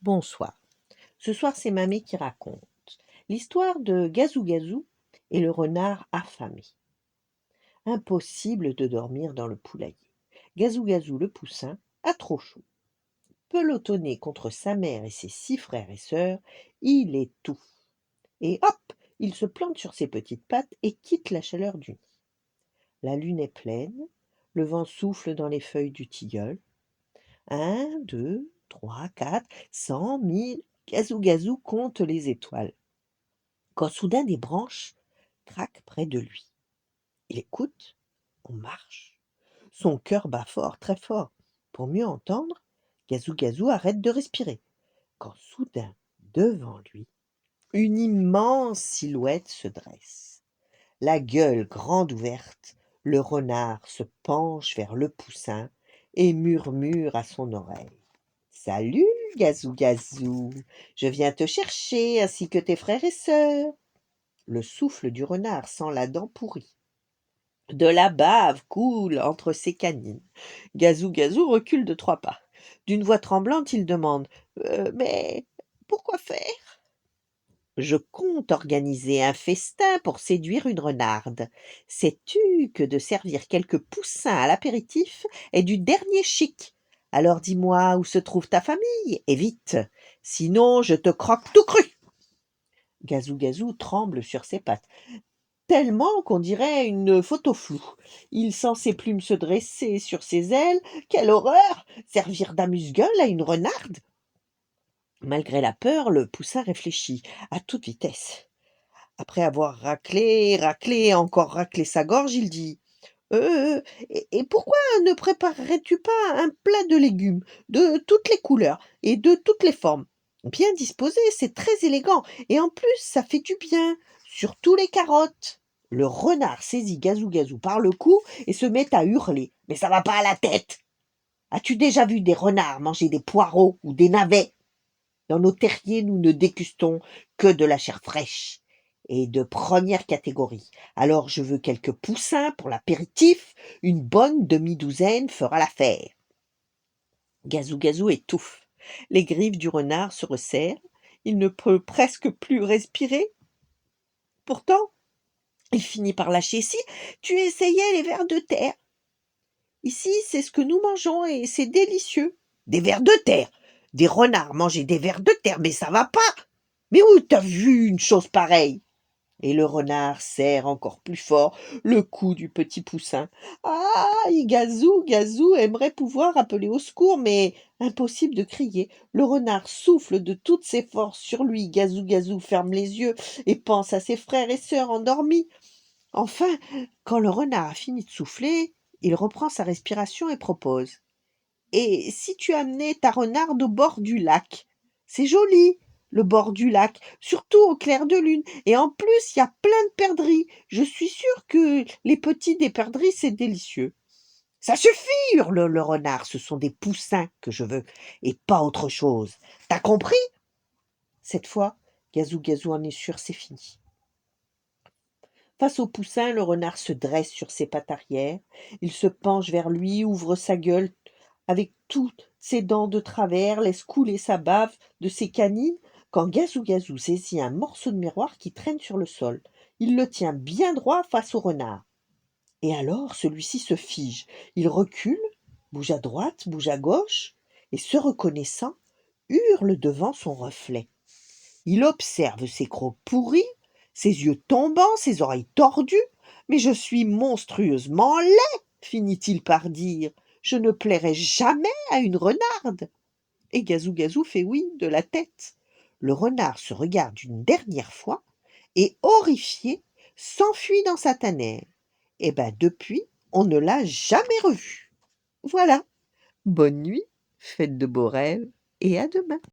Bonsoir. Ce soir, c'est Mamie qui raconte l'histoire de Gazou Gazou et le renard affamé. Impossible de dormir dans le poulailler. Gazou Gazou, le poussin, a trop chaud. Pelotonné contre sa mère et ses 6 frères et sœurs, il étouffe. Et hop, il se plante sur ses petites pattes et quitte la chaleur du nid. La lune est pleine, le vent souffle dans les feuilles du tilleul. 1, 2, 3, 4, 100, 1000, Gazou Gazou compte les étoiles. Quand soudain des branches craquent près de lui. Il écoute, on marche. Son cœur bat fort, très fort. Pour mieux entendre, Gazou Gazou arrête de respirer. Quand soudain, devant lui, une immense silhouette se dresse. La gueule grande ouverte, le renard se penche vers le poussin et murmure à son oreille. Salut, Gazou Gazou, je viens te chercher ainsi que tes frères et sœurs. Le souffle du renard sent la dent pourrie. De la bave coule entre ses canines. Gazou Gazou recule de 3 pas. D'une voix tremblante, il demande Mais pourquoi faire? Je compte organiser un festin pour séduire une renarde. Sais-tu que de servir quelques poussins à l'apéritif est du dernier chic? Alors dis-moi où se trouve ta famille, et vite, sinon je te croque tout cru. Gazou Gazou tremble sur ses pattes, tellement qu'on dirait une photo floue. Il sent ses plumes se dresser sur ses ailes. Quelle horreur! Servir d'amuse-gueule à une renarde! Malgré la peur, le poussin réfléchit à toute vitesse. Après avoir raclé, raclé, encore raclé sa gorge, il dit et pourquoi ne préparerais-tu pas un plat de légumes, de toutes les couleurs et de toutes les formes? Bien disposé, c'est très élégant, et en plus, ça fait du bien, surtout les carottes. Le renard saisit Gazou Gazou par le cou et se met à hurler. Mais ça va pas à la tête! As-tu déjà vu des renards manger des poireaux ou des navets? Dans nos terriers, nous ne dégustons que de la chair fraîche et de première catégorie. Alors je veux quelques poussins pour l'apéritif, une bonne demi-douzaine fera l'affaire. Gazou Gazou étouffe. Les griffes du renard se resserrent. Il ne peut presque plus respirer. Pourtant, il finit par lâcher. Si tu essayais les vers de terre. Ici, c'est ce que nous mangeons et c'est délicieux. Des vers de terre. Des renards manger des vers de terre, mais ça va pas. Mais où t'as vu une chose pareille? Et le renard serre encore plus fort le cou du petit poussin. Ah! Gazou Gazou aimerait pouvoir appeler au secours, mais impossible de crier. Le renard souffle de toutes ses forces sur lui. Gazou Gazou ferme les yeux et pense à ses frères et sœurs endormis. Enfin, quand le renard a fini de souffler, il reprend sa respiration et propose. Et si tu amenais ta renarde au bord du lac? C'est joli, le bord du lac, surtout au clair de lune. Et en plus, il y a plein de perdrix. Je suis sûre que les petits des perdrix, c'est délicieux. Ça suffit, hurle le renard. Ce sont des poussins que je veux, et pas autre chose. T'as compris? Cette fois, Gazou Gazou en est sûr, c'est fini. Face au poussin, le renard se dresse sur ses pattes arrière. Il se penche vers lui, ouvre sa gueule avec toutes ses dents de travers, laisse couler sa bave de ses canines, quand Gazou Gazou saisit un morceau de miroir qui traîne sur le sol. Il le tient bien droit face au renard. Et alors celui-ci se fige. Il recule, bouge à droite, bouge à gauche, et se reconnaissant, hurle devant son reflet. Il observe ses crocs pourris, ses yeux tombants, ses oreilles tordues. Mais je suis monstrueusement laid, finit-il par dire. Je ne plairai jamais à une renarde. Et Gazou Gazou fait oui de la tête. Le renard se regarde une dernière fois et, horrifié, s'enfuit dans sa tanière. Et ben depuis, on ne l'a jamais revu. Voilà. Bonne nuit, faites de beaux rêves et à demain.